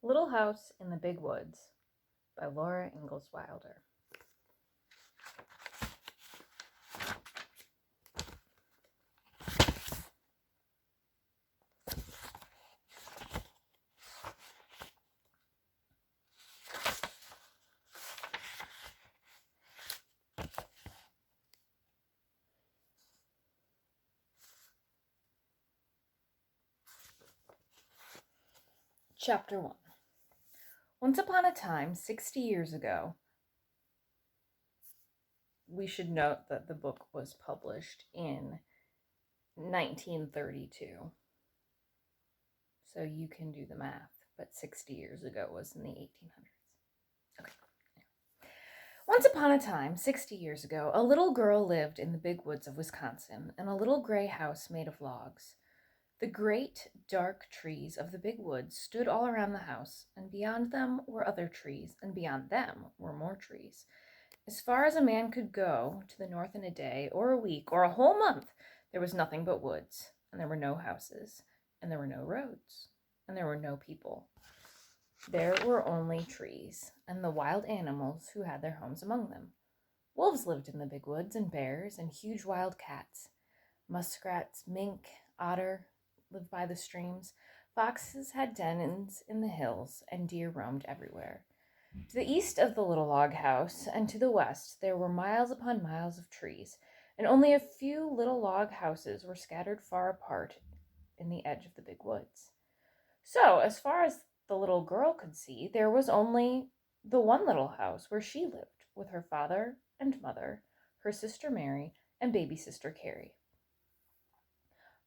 Little House in the Big Woods by Laura Ingalls Wilder. Chapter 1. Once upon a time, 60 years ago, we should note that the book was published in 1932. So you can do the math, but 60 years ago was in the 1800s. Okay. Once upon a time, 60 years ago, a little girl lived in the big woods of Wisconsin in a little gray house made of logs. The great, dark trees of the big woods stood all around the house, and beyond them were other trees, and beyond them were more trees. As far as a man could go to the north in a day, or a week, or a whole month, there was nothing but woods, and there were no houses, and there were no roads, and there were no people. There were only trees, and the wild animals who had their homes among them. Wolves lived in the big woods, and bears, and huge wild cats. Muskrats, mink, otter lived by the streams. Foxes had dens in the hills, and deer roamed everywhere. To the east of the little log house, and to the west, there were miles upon miles of trees, and only a few little log houses were scattered far apart in the edge of the big woods. So, as far as the little girl could see, there was only the one little house where she lived, with her father and mother, her sister Mary, and baby sister Carrie.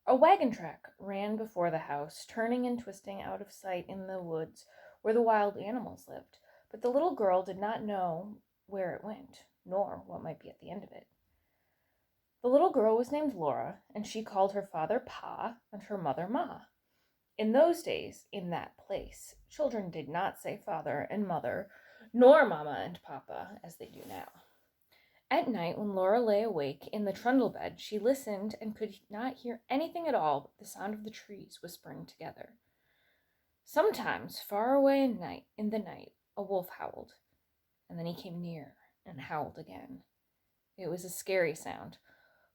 A wagon track ran before the house, turning and twisting out of sight in the woods where the wild animals lived, but the little girl did not know where it went, nor what might be at the end of it. The little girl was named Laura, and she called her father Pa and her mother Ma. In those days, in that place, children did not say father and mother, nor Mama and Papa, as they do now. At night, when Laura lay awake in the trundle bed, she listened and could not hear anything at all but the sound of the trees whispering together. Sometimes, far away in the night, a wolf howled, and then he came near and howled again. It was a scary sound.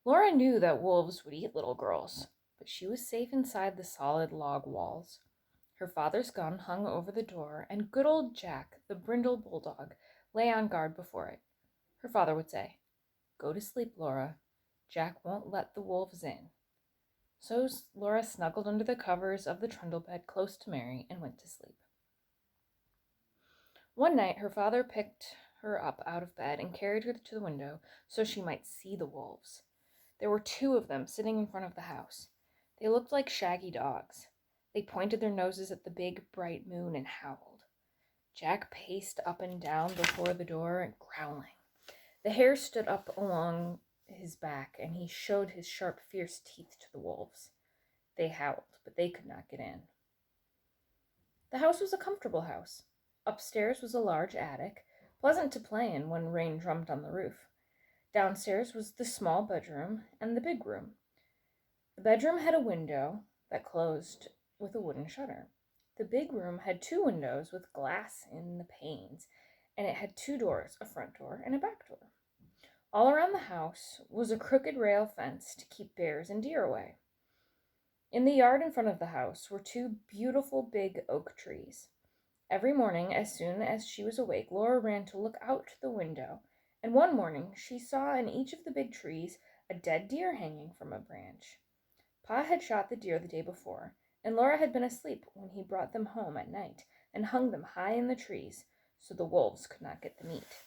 Laura knew that wolves would eat little girls, but she was safe inside the solid log walls. Her father's gun hung over the door, and good old Jack, the brindle bulldog, lay on guard before it. Her father would say, "Go to sleep, Laura. Jack won't let the wolves in." So Laura snuggled under the covers of the trundle bed close to Mary and went to sleep. One night her father picked her up out of bed and carried her to the window so she might see the wolves. There were 2 of them sitting in front of the house. They looked like shaggy dogs. They pointed their noses at the big, bright moon and howled. Jack paced up and down before the door, growling. The hair stood up along his back, and he showed his sharp, fierce teeth to the wolves. They howled, but they could not get in. The house was a comfortable house. Upstairs was a large attic, pleasant to play in when rain drummed on the roof. Downstairs was the small bedroom and the big room. The bedroom had a window that closed with a wooden shutter. The big room had 2 windows with glass in the panes, and it had 2 doors, a front door and a back door. All around the house was a crooked rail fence to keep bears and deer away. In the yard in front of the house were 2 beautiful big oak trees. Every morning, as soon as she was awake, Laura ran to look out the window, and one morning she saw in each of the big trees a dead deer hanging from a branch. Pa had shot the deer the day before, and Laura had been asleep when he brought them home at night and hung them high in the trees so the wolves could not get the meat.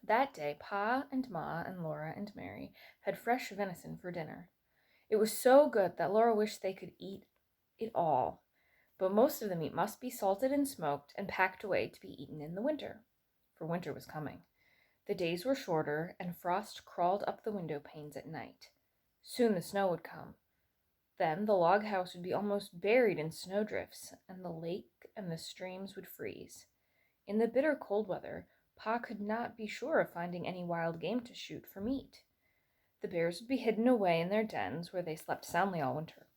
That day, Pa and Ma and Laura and Mary had fresh venison for dinner. It was so good that Laura wished they could eat it all, but most of the meat must be salted and smoked and packed away to be eaten in the winter, for winter was coming. The days were shorter, and frost crawled up the window panes at night. Soon the snow would come. Then the log house would be almost buried in snowdrifts, and the lake and the streams would freeze. In the bitter cold weather, Pa could not be sure of finding any wild game to shoot for meat. The bears would be hidden away in their dens where they slept soundly all winter.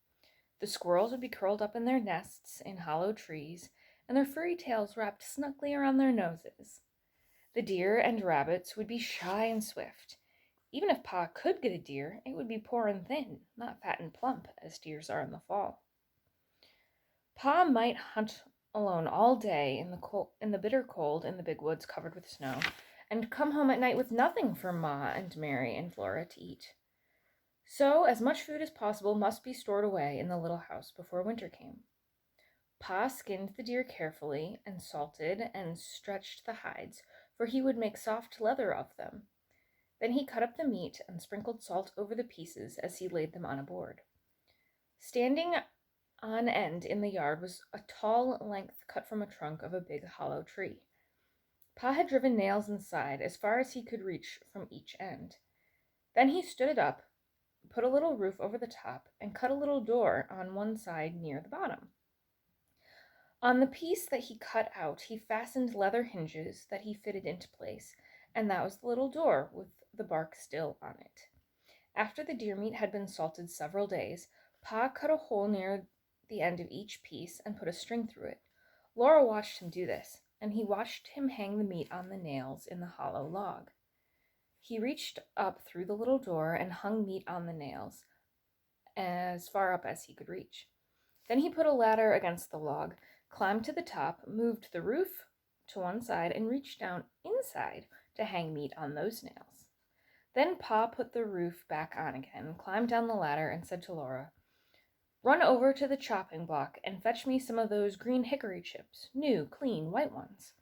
The squirrels would be curled up in their nests in hollow trees, and their furry tails wrapped snugly around their noses. The deer and rabbits would be shy and swift. Even if Pa could get a deer, it would be poor and thin, not fat and plump, as deers are in the fall. Pa might hunt alone all day in the bitter cold in the big woods covered with snow, and come home at night with nothing for Ma and Mary and Laura to eat. So, as much food as possible must be stored away in the little house before winter came. Pa skinned the deer carefully and salted and stretched the hides, for he would make soft leather of them. Then he cut up the meat and sprinkled salt over the pieces as he laid them on a board. Standing on end in the yard was a tall length cut from a trunk of a big hollow tree. Pa had driven nails inside as far as he could reach from each end. Then he stood it up, put a little roof over the top, and cut a little door on one side near the bottom. On the piece that he cut out, he fastened leather hinges that he fitted into place, and that was the little door with the bark still on it. After the deer meat had been salted several days, Pa cut a hole near the end of each piece and put a string through it. Laura watched him do this, and he watched him hang the meat on the nails in the hollow log. He reached up through the little door and hung meat on the nails as far up as he could reach. Then he put a ladder against the log, climbed to the top, moved the roof to one side, and reached down inside to hang meat on those nails. Then Pa put the roof back on again, climbed down the ladder, and said to Laura, "Run over to the chopping block and fetch me some of those green hickory chips, new, clean, white ones."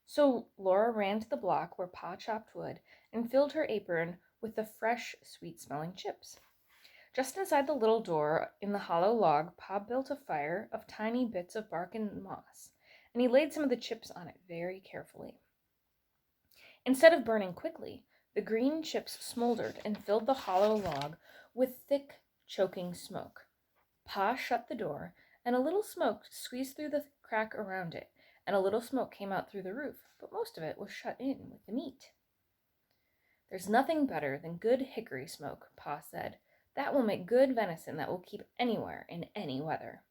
So Laura ran to the block where Pa chopped wood and filled her apron with the fresh, sweet-smelling chips. Just inside the little door in the hollow log, Pa built a fire of tiny bits of bark and moss, and he laid some of the chips on it very carefully. Instead of burning quickly, the green chips smoldered and filled the hollow log with thick, choking smoke. Pa shut the door, and a little smoke squeezed through the crack around it, and a little smoke came out through the roof, but most of it was shut in with the meat. "There's nothing better than good hickory smoke," Pa said. "That will make good venison that will keep anywhere in any weather."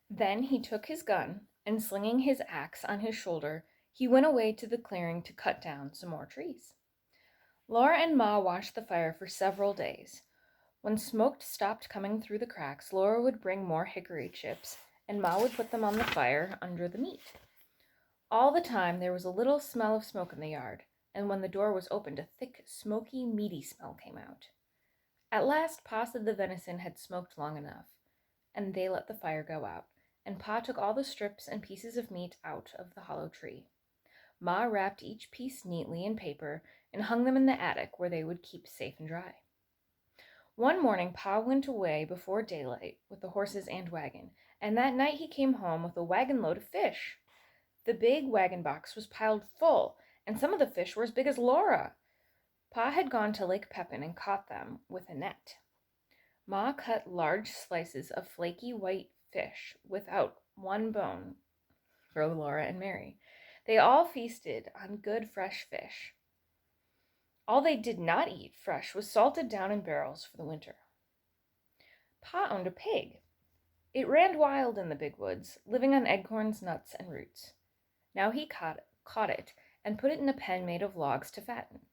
Then he took his gun, and slinging his axe on his shoulder, he went away to the clearing to cut down some more trees. Laura and Ma watched the fire for several days. When smoke stopped coming through the cracks, Laura would bring more hickory chips, and Ma would put them on the fire under the meat. All the time there was a little smell of smoke in the yard, and when the door was opened, a thick, smoky, meaty smell came out. At last Pa said the venison had smoked long enough, and they let the fire go out, and Pa took all the strips and pieces of meat out of the hollow tree. Ma wrapped each piece neatly in paper and hung them in the attic where they would keep safe and dry. One morning Pa went away before daylight with the horses and wagon, and that night he came home with a wagon load of fish. The big wagon box was piled full, and some of the fish were as big as Laura. Pa had gone to Lake Pepin and caught them with a net. Ma cut large slices of flaky white fish without one bone for Laura and Mary. They all feasted on good fresh fish. All they did not eat fresh was salted down in barrels for the winter. Pa owned a pig. It ran wild in the big woods, living on acorns, nuts, and roots. Now he caught it and put it in a pen made of logs to fatten.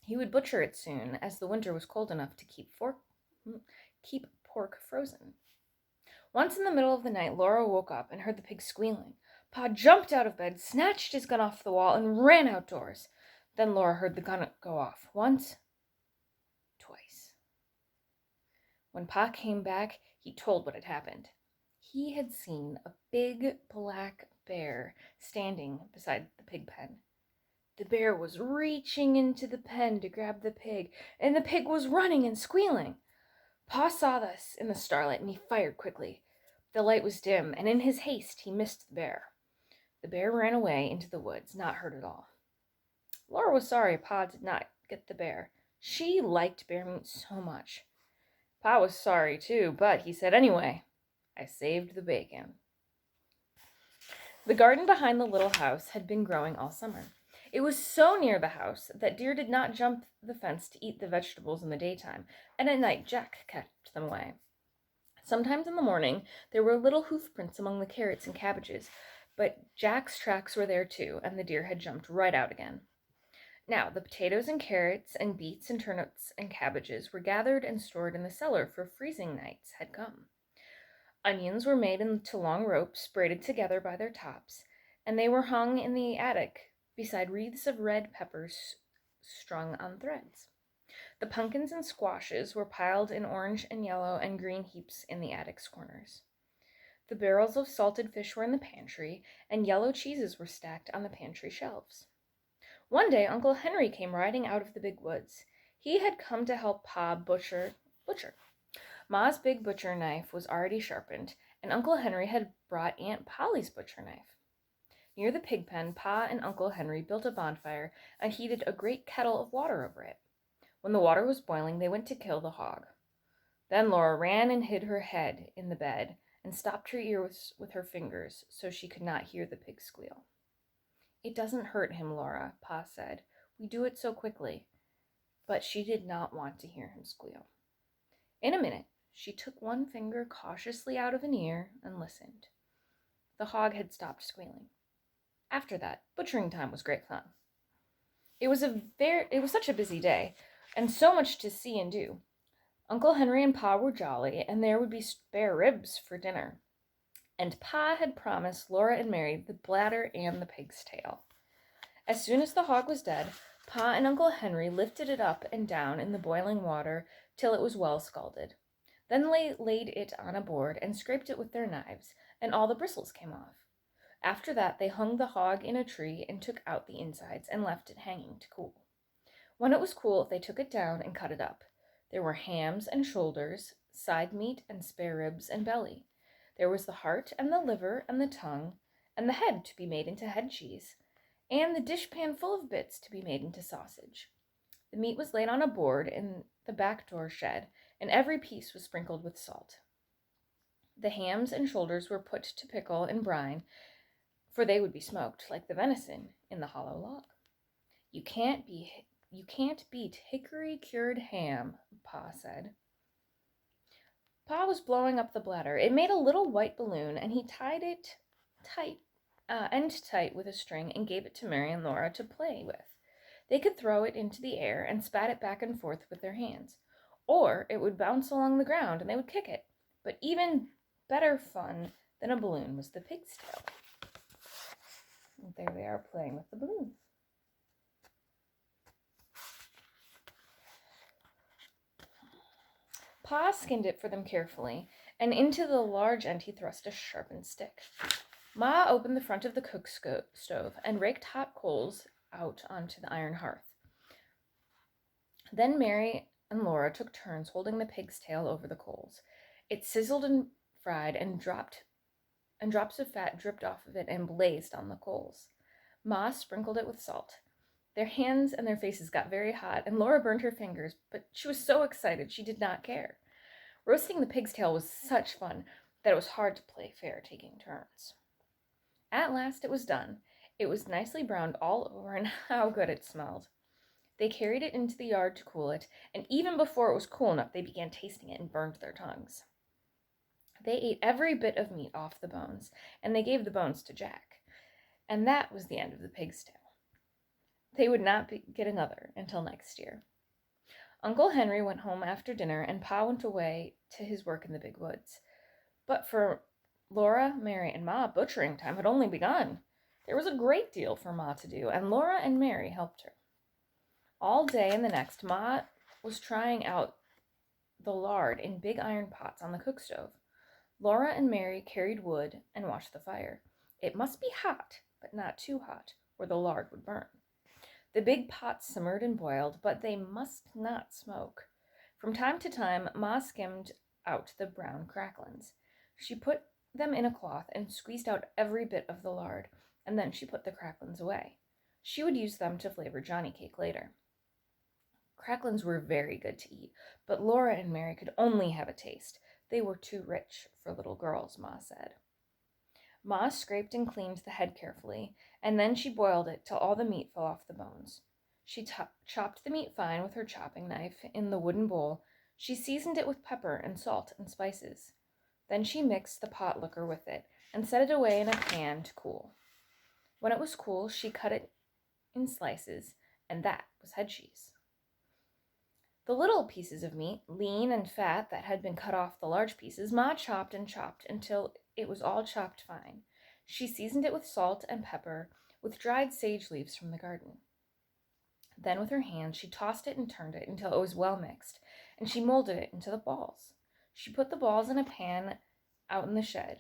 He would butcher it soon, as the winter was cold enough to keep pork frozen. Once in the middle of the night, Laura woke up and heard the pig squealing. Pa jumped out of bed, snatched his gun off the wall, and ran outdoors. Then Laura heard the gun go off once, twice. When Pa came back, he told what had happened. He had seen a big black bear standing beside the pig pen. The bear was reaching into the pen to grab the pig, and the pig was running and squealing. Pa saw this in the starlight, and he fired quickly. The light was dim, and in his haste he missed the bear. The bear ran away into the woods, not hurt at all. Laura was sorry Pa did not get the bear. She liked bear meat so much. Pa was sorry too, but he said, "Anyway, I saved the bacon." The garden behind the little house had been growing all summer. It was so near the house that deer did not jump the fence to eat the vegetables in the daytime, and at night Jack kept them away. Sometimes in the morning there were little hoof prints among the carrots and cabbages, but Jack's tracks were there too, and the deer had jumped right out again. Now, the potatoes and carrots and beets and turnips and cabbages were gathered and stored in the cellar, for freezing nights had come. Onions were made into long ropes, braided together by their tops, and they were hung in the attic beside wreaths of red peppers strung on threads. The pumpkins and squashes were piled in orange and yellow and green heaps in the attic's corners. The barrels of salted fish were in the pantry, and yellow cheeses were stacked on the pantry shelves. One day Uncle Henry came riding out of the big woods. He had come to help Pa butcher. Ma's big butcher knife was already sharpened, and Uncle Henry had brought Aunt Polly's butcher knife. Near the pig pen, Pa and Uncle Henry built a bonfire and heated a great kettle of water over it. When the water was boiling, they went to kill the hog. Then Laura ran and hid her head in the bed and stopped her ears with her fingers so she could not hear the pig squeal. "It doesn't hurt him, Laura," Pa said. "We do it so quickly." But she did not want to hear him squeal. In a minute, she took one finger cautiously out of an ear and listened. The hog had stopped squealing. After that, butchering time was great fun. It was such a busy day, and so much to see and do. Uncle Henry and Pa were jolly, and there would be spare ribs for dinner. And Pa had promised Laura and Mary the bladder and the pig's tail. As soon as the hog was dead, Pa and Uncle Henry lifted it up and down in the boiling water till it was well scalded. Then they laid it on a board and scraped it with their knives, and all the bristles came off. After that, they hung the hog in a tree and took out the insides and left it hanging to cool. When it was cool, they took it down and cut it up. There were hams and shoulders, side meat and spare ribs and belly. There was the heart and the liver and the tongue, and the head to be made into head cheese, and the dishpan full of bits to be made into sausage. The meat was laid on a board in the back door shed, and every piece was sprinkled with salt. The hams and shoulders were put to pickle in brine, for they would be smoked, like the venison, in the hollow log. You can't beat hickory-cured ham," Pa said. Pa was blowing up the bladder. It made a little white balloon, and he tied it end tight with a string and gave it to Mary and Laura to play with. They could throw it into the air and spat it back and forth with their hands. Or it would bounce along the ground and they would kick it. But even better fun than a balloon was the pig's tail. And there they are playing with the balloons. Pa skinned it for them carefully, and into the large end he thrust a sharpened stick. Ma opened the front of the cook stove and raked hot coals out onto the iron hearth. Then Mary and Laura took turns holding the pig's tail over the coals. It sizzled and fried, and drops of fat dripped off of it and blazed on the coals. Ma sprinkled it with salt. Their hands and their faces got very hot, and Laura burned her fingers, but she was so excited she did not care. Roasting the pig's tail was such fun that it was hard to play fair, taking turns. At last it was done. It was nicely browned all over, and how good it smelled. They carried it into the yard to cool it, and even before it was cool enough, they began tasting it and burned their tongues. They ate every bit of meat off the bones, and they gave the bones to Jack. And that was the end of the pig's tail. They would not get another until next year. Uncle Henry went home after dinner, and Pa went away to his work in the big woods. But for Laura, Mary, and Ma, butchering time had only begun. There was a great deal for Ma to do, and Laura and Mary helped her. All day and the next, Ma was trying out the lard in big iron pots on the cook stove. Laura and Mary carried wood and watched the fire. It must be hot, but not too hot, or the lard would burn. The big pots simmered and boiled, but they must not smoke. From time to time, Ma skimmed out the brown cracklings. She put them in a cloth and squeezed out every bit of the lard, and then she put the cracklings away. She would use them to flavor Johnny cake later. Cracklings were very good to eat, but Laura and Mary could only have a taste. They were too rich for little girls, Ma said. Ma scraped and cleaned the head carefully, and then she boiled it till all the meat fell off the bones. She chopped the meat fine with her chopping knife in the wooden bowl. She seasoned it with pepper and salt and spices. Then she mixed the pot liquor with it and set it away in a pan to cool. When it was cool, she cut it in slices, and that was head cheese. The little pieces of meat, lean and fat, that had been cut off the large pieces, Ma chopped and chopped until it was all chopped fine. She seasoned it with salt and pepper, with dried sage leaves from the garden. Then with her hands she tossed it and turned it until it was well mixed, and she molded it into the balls. She put the balls in a pan out in the shed,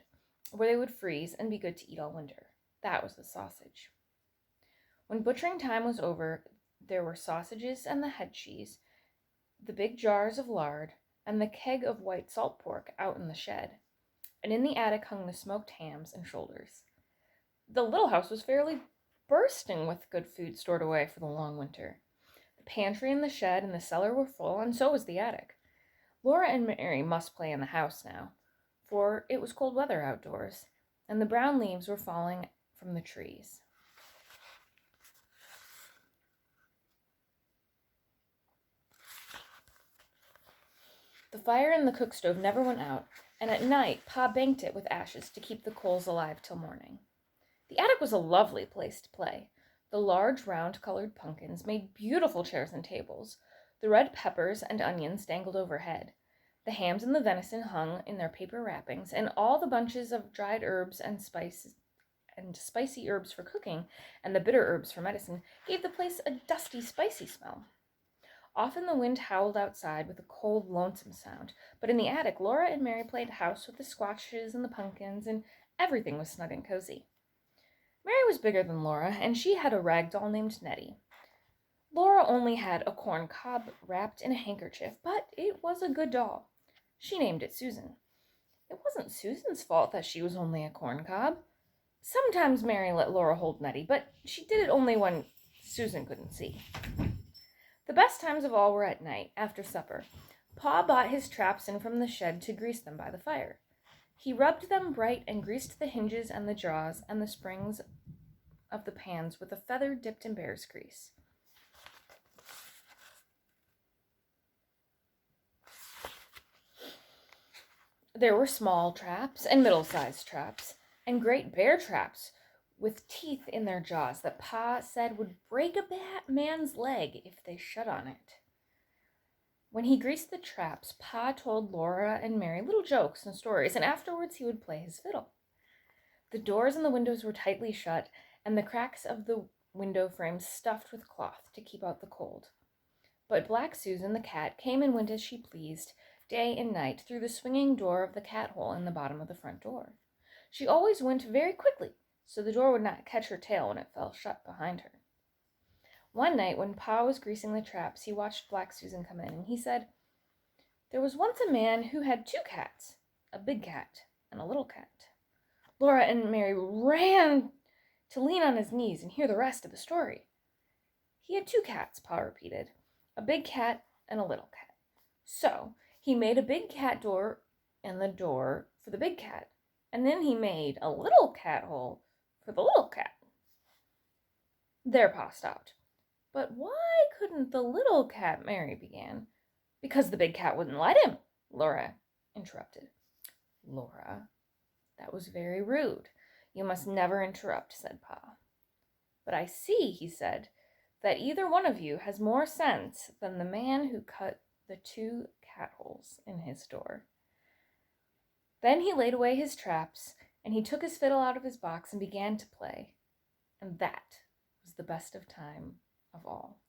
where they would freeze and be good to eat all winter. That was the sausage. When butchering time was over, there were sausages and the head cheese, the big jars of lard, and the keg of white salt pork out in the shed, and in the attic hung the smoked hams and shoulders. The little house was fairly bursting with good food stored away for the long winter. The pantry and the shed and the cellar were full, and so was the attic. Laura and Mary must play in the house now, for it was cold weather outdoors, and the brown leaves were falling from the trees. The fire in the cook stove never went out, and at night Pa banked it with ashes to keep the coals alive till morning. The attic was a lovely place to play. The large, round-colored pumpkins made beautiful chairs and tables. The red peppers and onions dangled overhead. The hams and the venison hung in their paper wrappings, and all the bunches of dried herbs and spicy herbs for cooking, and the bitter herbs for medicine, gave the place a dusty, spicy smell. Often the wind howled outside with a cold, lonesome sound, but in the attic Laura and Mary played house with the squashes and the pumpkins, and everything was snug and cozy. Mary was bigger than Laura, and she had a rag doll named Nettie. Laura only had a corn cob wrapped in a handkerchief, but it was a good doll. She named it Susan. It wasn't Susan's fault that she was only a corn cob. Sometimes Mary let Laura hold Nettie, but she did it only when Susan couldn't see. The best times of all were at night, after supper. Pa brought his traps in from the shed to grease them by the fire. He rubbed them bright and greased the hinges and the jaws and the springs of the pans with a feather dipped in bear's grease. There were small traps and middle-sized traps and great bear traps with teeth in their jaws that Pa said would break a man's leg if they shut on it. When he greased the traps, Pa told Laura and Mary little jokes and stories, and afterwards he would play his fiddle. The doors and the windows were tightly shut, and the cracks of the window frames stuffed with cloth to keep out the cold. But Black Susan, the cat, came and went as she pleased, day and night, through the swinging door of the cat hole in the bottom of the front door. She always went very quickly, so the door would not catch her tail when it fell shut behind her. One night, when Pa was greasing the traps, he watched Black Susan come in, and he said, "There was once a man who had 2 cats, a big cat and a little cat." Laura and Mary ran to lean on his knees and hear the rest of the story. "He had 2 cats," Pa repeated, "a big cat and a little cat. So he made a big cat door and the door for the big cat, and then he made a little cat hole for the little cat." There Pa stopped. "But why couldn't the little cat," Mary began. "Because the big cat wouldn't let him," Laura interrupted. "Laura, that was very rude. You must never interrupt," said Pa. "But I see," he said, "that either one of you has more sense than the man who cut the 2 cat holes in his door." Then he laid away his traps, and he took his fiddle out of his box and began to play. And that was the best of time of all.